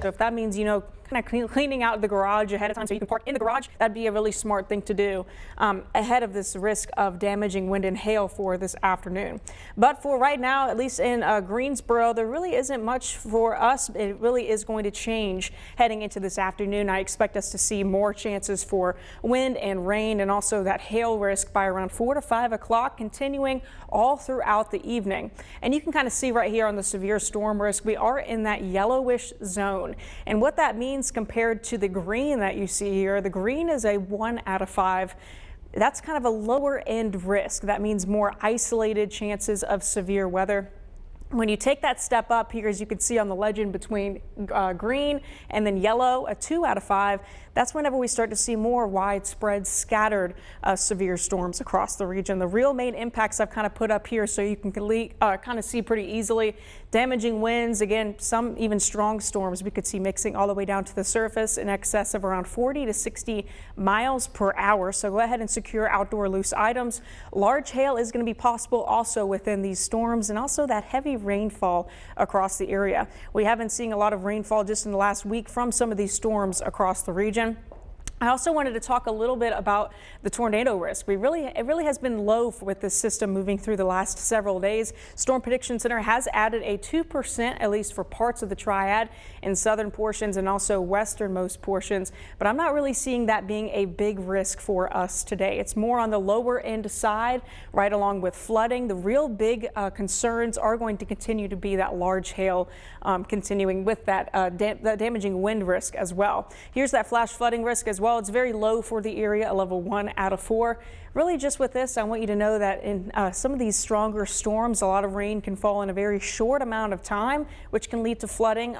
So if that means, kind of cleaning out the garage ahead of time so you can park in the garage, that'd be a really smart thing to do ahead of this risk of damaging wind and hail for this afternoon. But for right now, at least in Greensboro, there really isn't much for us. It really is going to change heading into this afternoon. I expect us to see more chances for wind and rain and also that hail risk by around 4 to 5 o'clock, continuing all throughout the evening. And you can kind of see right here on the severe storm risk, we are in that yellowish zone. And what that means compared to the green that you see here, the green is a 1 out of 5. That's kind of a lower end risk. That means more isolated chances of severe weather. When you take that step up here, as you can see on the legend between green and then yellow, a 2 out of 5, that's whenever we start to see more widespread scattered severe storms across the region. The real main impacts I've kind of put up here so you can kind of see pretty easily. Damaging winds, again, some even strong storms we could see mixing all the way down to the surface in excess of around 40 to 60 miles per hour. So go ahead and secure outdoor loose items. Large hail is going to be possible also within these storms, and also that heavy rainfall across the area. We have been seeing a lot of rainfall just in the last week from some of these storms across the region. I also wanted to talk a little bit about the tornado risk. It really has been low with this system moving through the last several days. Storm Prediction Center has added a 2%, at least for parts of the Triad in southern portions and also westernmost portions. But I'm not really seeing that being a big risk for us today. It's more on the lower end side, right along with flooding. The real big concerns are going to continue to be that large hail, continuing with that damaging wind risk as well. Here's that flash flooding risk as well. It's very low for the area, a level 1 out of 4. Really just with this, I want you to know that in some of these stronger storms, a lot of rain can fall in a very short amount of time, which can lead to flooding,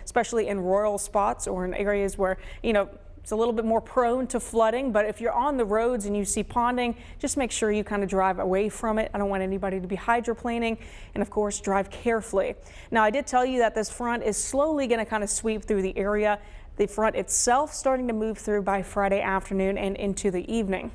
especially in rural spots or in areas where, it's a little bit more prone to flooding. But if you're on the roads and you see ponding, just make sure you kind of drive away from it. I don't want anybody to be hydroplaning, and of course drive carefully. Now, I did tell you that this front is slowly going to kind of sweep through the area. The front itself starting to move through by Friday afternoon and into the evening.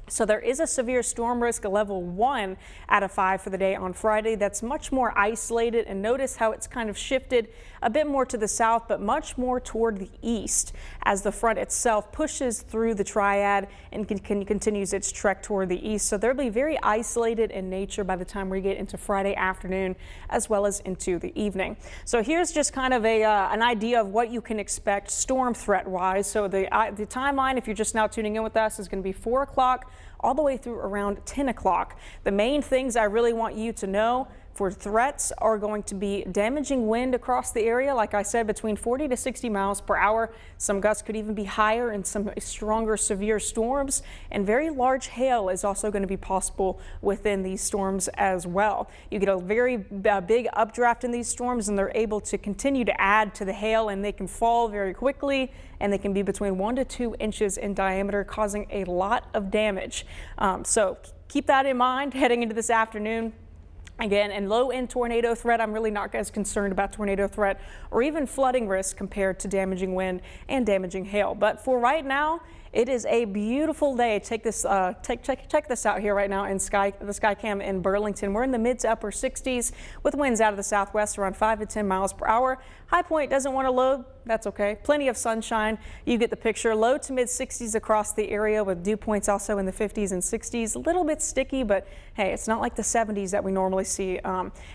So there is a severe storm risk, a level 1 out of 5 for the day on Friday. That's much more isolated, and notice how it's kind of shifted a bit more to the south, but much more toward the east as the front itself pushes through the Triad and continues its trek toward the east. So they'll be very isolated in nature by the time we get into Friday afternoon as well as into the evening. So here's just kind of an idea of what you can expect storm threat wise. So the timeline, if you're just now tuning in with us, is going to be 4 o'clock all the way through around 10 o'clock. The main things I really want you to know for threats are going to be damaging wind across the area. Like I said, between 40 to 60 miles per hour. Some gusts could even be higher in some stronger severe storms, and very large hail is also going to be possible within these storms as well. You get a very big updraft in these storms, and they're able to continue to add to the hail, and they can fall very quickly, and they can be between 1 to 2 inches in diameter, causing a lot of damage. So keep that in mind heading into this afternoon. Again, and low end tornado threat, I'm really not as concerned about tornado threat or even flooding risk compared to damaging wind and damaging hail. But for right now, it is a beautiful day. Check this out here right now in the Skycam in Burlington. We're in the mid to upper 60s with winds out of the southwest around 5 to 10 miles per hour. High point doesn't want to load. That's okay. Plenty of sunshine. You get the picture. Low to mid 60s across the area with dew points also in the 50s and 60s. A little bit sticky, but hey, it's not like the 70s that we normally see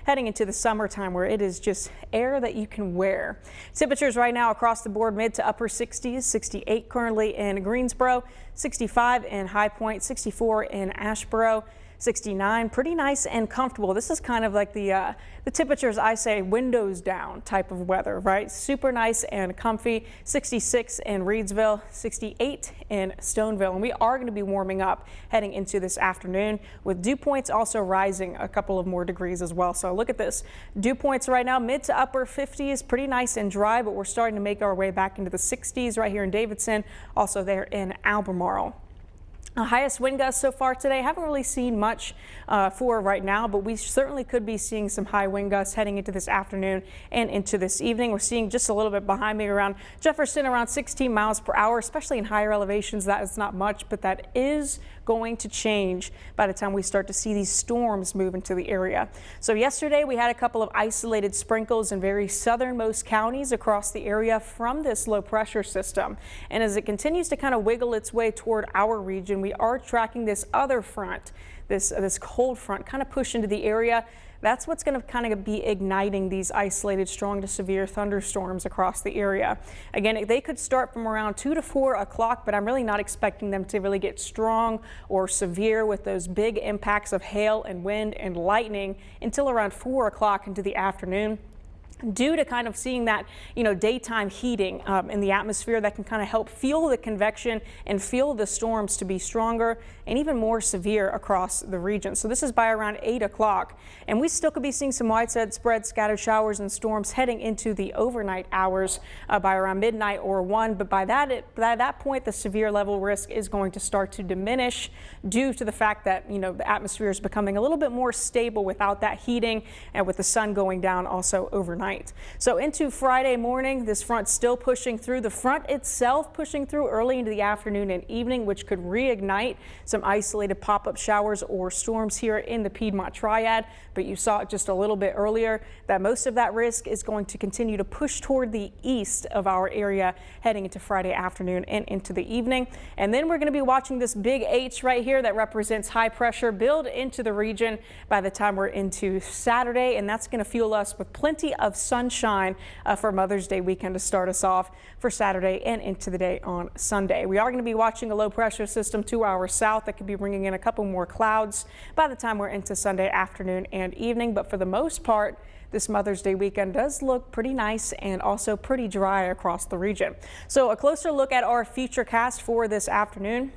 heading into the summertime where it is just air that you can wear. Temperatures right now across the board mid to upper 60s, 68 currently in Greensboro, 65 in High Point, 64 in Asheboro. 69, pretty nice and comfortable. This is kind of like the temperatures I say windows down type of weather, right? Super nice and comfy. 66 in Reedsville, 68 in Stoneville, and we are going to be warming up heading into this afternoon with dew points also rising a couple of more degrees as well. So look at this. Dew points right now mid to upper 50s, pretty nice and dry, but we're starting to make our way back into the 60s right here in Davidson, also there in Albemarle. Highest wind gusts so far today, haven't really seen much for right now, but we certainly could be seeing some high wind gusts heading into this afternoon and into this evening. We're seeing just a little bit behind me around Jefferson, around 16 miles per hour, especially in higher elevations. That is not much, but that is going to change by the time we start to see these storms move into the area. So yesterday we had a couple of isolated sprinkles in very southernmost counties across the area from this low pressure system. And as it continues to kind of wiggle its way toward our region, we are tracking this other front, this cold front kind of push into the area. That's what's going to kind of be igniting these isolated strong to severe thunderstorms across the area. Again, they could start from around 2 to 4 o'clock, but I'm really not expecting them to really get strong or severe with those big impacts of hail and wind and lightning until around 4 o'clock into the afternoon, due to kind of seeing that, daytime heating in the atmosphere that can kind of help fuel the convection and fuel the storms to be stronger and even more severe across the region. So this is by around 8 o'clock, and we still could be seeing some widespread scattered showers and storms heading into the overnight hours by around midnight or 1. But by that point, the severe level risk is going to start to diminish due to the fact that, the atmosphere is becoming a little bit more stable without that heating and with the sun going down also overnight. So into Friday morning, this front still pushing through, the front itself pushing through early into the afternoon and evening, which could reignite some isolated pop-up showers or storms here in the Piedmont Triad. But you saw it just a little bit earlier that most of that risk is going to continue to push toward the east of our area heading into Friday afternoon and into the evening. And then we're going to be watching this big H right here that represents high pressure build into the region by the time we're into Saturday. And that's going to fuel us with plenty of sunshine for Mother's Day weekend to start us off for Saturday and into the day on Sunday. We are going to be watching a low pressure system to our south that could be bringing in a couple more clouds by the time we're into Sunday afternoon and evening. But for the most part, this Mother's Day weekend does look pretty nice and also pretty dry across the region. So a closer look at our futurecast for this afternoon.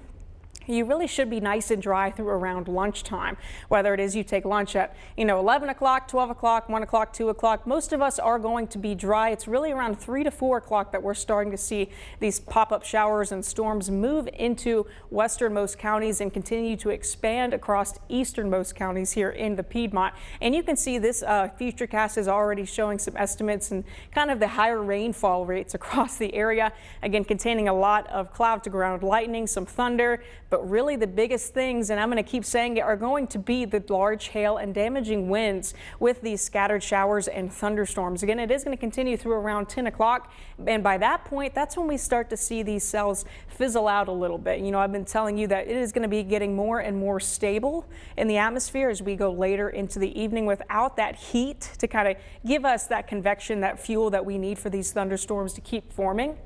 You really should be nice and dry through around lunchtime, whether it is you take lunch at 11 o'clock, 12 o'clock, 1 o'clock, 2 o'clock. Most of us are going to be dry. It's really around 3 to 4 o'clock that we're starting to see these pop-up showers and storms move into westernmost counties and continue to expand across easternmost counties here in the Piedmont. And you can see this futurecast is already showing some estimates and kind of the higher rainfall rates across the area, again containing a lot of cloud to ground lightning, some thunder. But really the biggest things, and I'm going to keep saying it, are going to be the large hail and damaging winds with these scattered showers and thunderstorms. Again, it is going to continue through around 10 o'clock. And by that point, that's when we start to see these cells fizzle out a little bit. I've been telling you that it is going to be getting more and more stable in the atmosphere as we go later into the evening without that heat to kind of give us that convection, that fuel that we need for these thunderstorms to keep forming.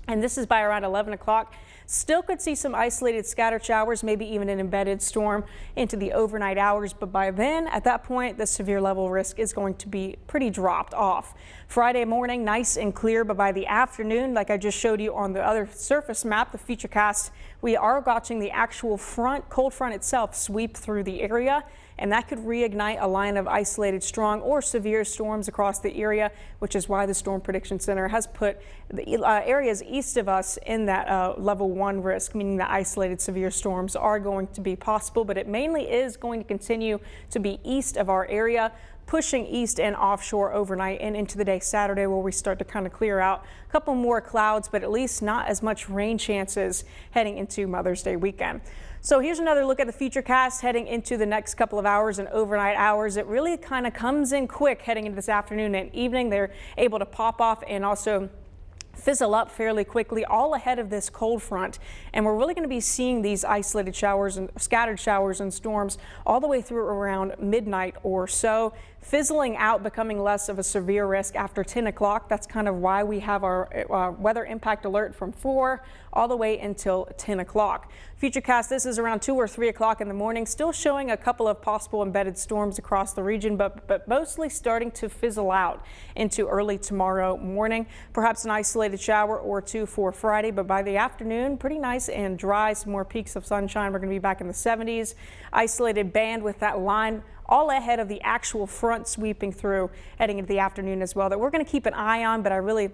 And this is by around 11 o'clock. Still could see some isolated scattered showers, maybe even an embedded storm into the overnight hours. But by then, at that point, the severe level risk is going to be pretty dropped off. Friday morning, nice and clear, but by the afternoon, like I just showed you on the other surface map, the futurecast, we are watching the actual cold front itself sweep through the area. And that could reignite a line of isolated strong or severe storms across the area, which is why the Storm Prediction Center has put the areas east of us in that level 1 risk, meaning that isolated severe storms are going to be possible, but it mainly is going to continue to be east of our area, pushing east and offshore overnight and into the day Saturday, where we start to kind of clear out a couple more clouds, but at least not as much rain chances heading into Mother's Day weekend. So here's another look at the futurecast heading into the next couple of hours and overnight hours. It really kind of comes in quick heading into this afternoon and evening. They're able to pop off and also fizzle up fairly quickly, all ahead of this cold front. And we're really going to be seeing these isolated showers and scattered showers and storms all the way through around midnight or so, fizzling out, becoming less of a severe risk after 10 o'clock. That's kind of why we have our weather impact alert from 4 all the way until 10 o'clock. Futurecast, this is around 2 or 3 o'clock in the morning, still showing a couple of possible embedded storms across the region, but mostly starting to fizzle out into early tomorrow morning. Perhaps an isolated shower or 2 for Friday, but by the afternoon, pretty nice and dry. Some more peaks of sunshine. We're going to be back in the 70s. Isolated band with that line all ahead of the actual front sweeping through heading into the afternoon as well, that we're going to keep an eye on, but I really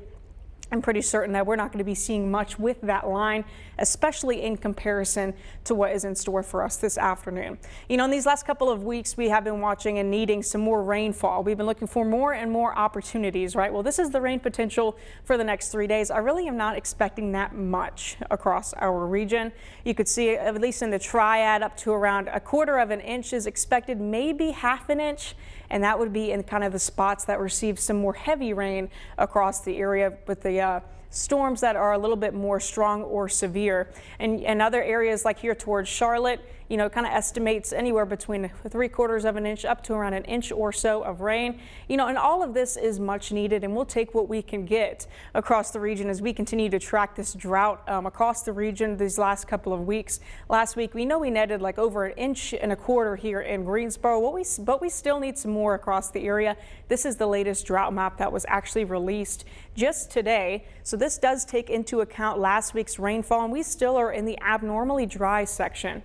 I'm pretty certain that we're not going to be seeing much with that line, especially in comparison to what is in store for us this afternoon. You know, in these last couple of weeks, we have been watching and needing some more rainfall. We've been looking for more and more opportunities, right? Well, this is the rain potential for the next 3 days. I really am not expecting that much across our region. You could see, at least in the Triad, up to around 1/4 of an inch is expected, maybe 1/2 an inch. And that would be in kind of the spots that receive some more heavy rain across the area with the storms that are a little bit more strong or severe. And other areas like here towards Charlotte, you know, kind of estimates anywhere between 3/4 of an inch up to around an inch or so of rain. You know, and all of this is much needed, and we'll take what we can get across the region as we continue to track this drought across the region these last couple of weeks. Last week, we know we netted like over 1.25 inches here in Greensboro, but we still need some more across the area. This is the latest drought map that was actually released just today. So this does take into account last week's rainfall, and we still are in the abnormally dry section.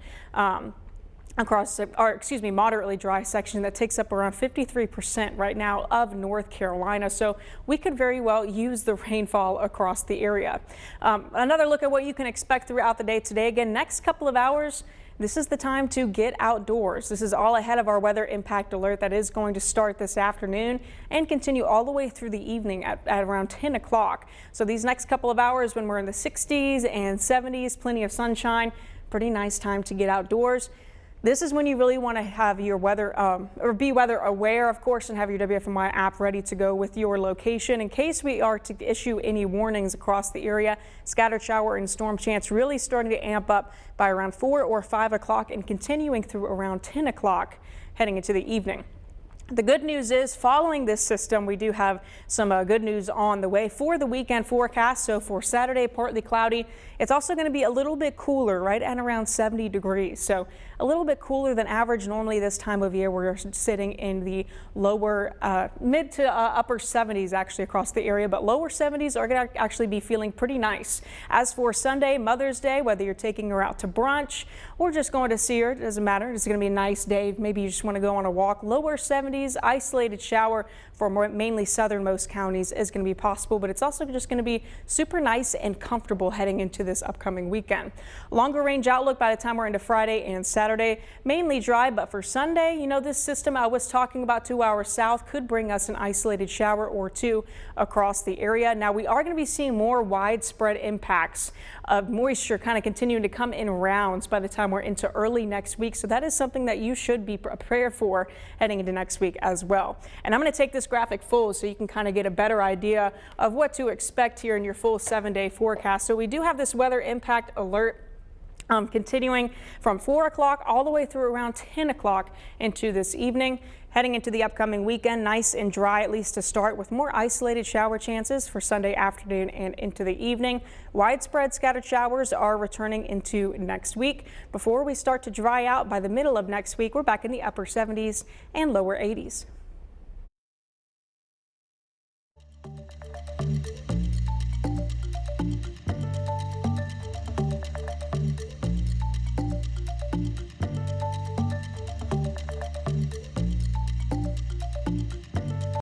Moderately dry section that takes up around 53% right now of North Carolina. So we could very well use the rainfall across the area. Another look at what you can expect throughout the day today. Again, next couple of hours, this is the time to get outdoors. This is all ahead of our weather impact alert that is going to start this afternoon and continue all the way through the evening at around 10 o'clock. So these next couple of hours when we're in the 60s and 70s, plenty of sunshine, pretty nice time to get outdoors. This is when you really want to have your weather or be weather aware, of course, and have your WFMY app ready to go with your location in case we are to issue any warnings across the area. Scattered shower and storm chance really starting to amp up by around 4 or 5 o'clock and continuing through around 10 o'clock heading into the evening. The good news is following this system, we do have some good news on the way for the weekend forecast. So for Saturday, partly cloudy. It's also going to be a little bit cooler, right at around 70 degrees. So a little bit cooler than average. Normally this time of year, we're sitting in the lower mid to upper 70s actually across the area, but lower 70s are going to actually be feeling pretty nice. As for Sunday, Mother's Day, whether you're taking her out to brunch or just going to see her, it doesn't matter. It's going to be a nice day. Maybe you just want to go on a walk. Lower 70s, isolated shower for mainly southernmost counties is going to be possible, but it's also just going to be super nice and comfortable heading into this upcoming weekend. Longer range outlook by the time we're into Friday and Saturday, mainly dry, but for Sunday, you know, this system I was talking about 2 hours south could bring us an isolated shower or two across the area. Now we are going to be seeing more widespread impacts of moisture kind of continuing to come in rounds by the time we're into early next week. So that is something that you should be prepared for heading into next week as well. And I'm going to take this graphic full so you can kind of get a better idea of what to expect here in your full 7-day forecast. So we do have this weather impact alert continuing from 4 o'clock all the way through around 10 o'clock into this evening. Heading into the upcoming weekend, nice and dry, at least to start, with more isolated shower chances for Sunday afternoon and into the evening. Widespread scattered showers are returning into next week. Before we start to dry out by the middle of next week, we're back in the upper 70s and lower 80s.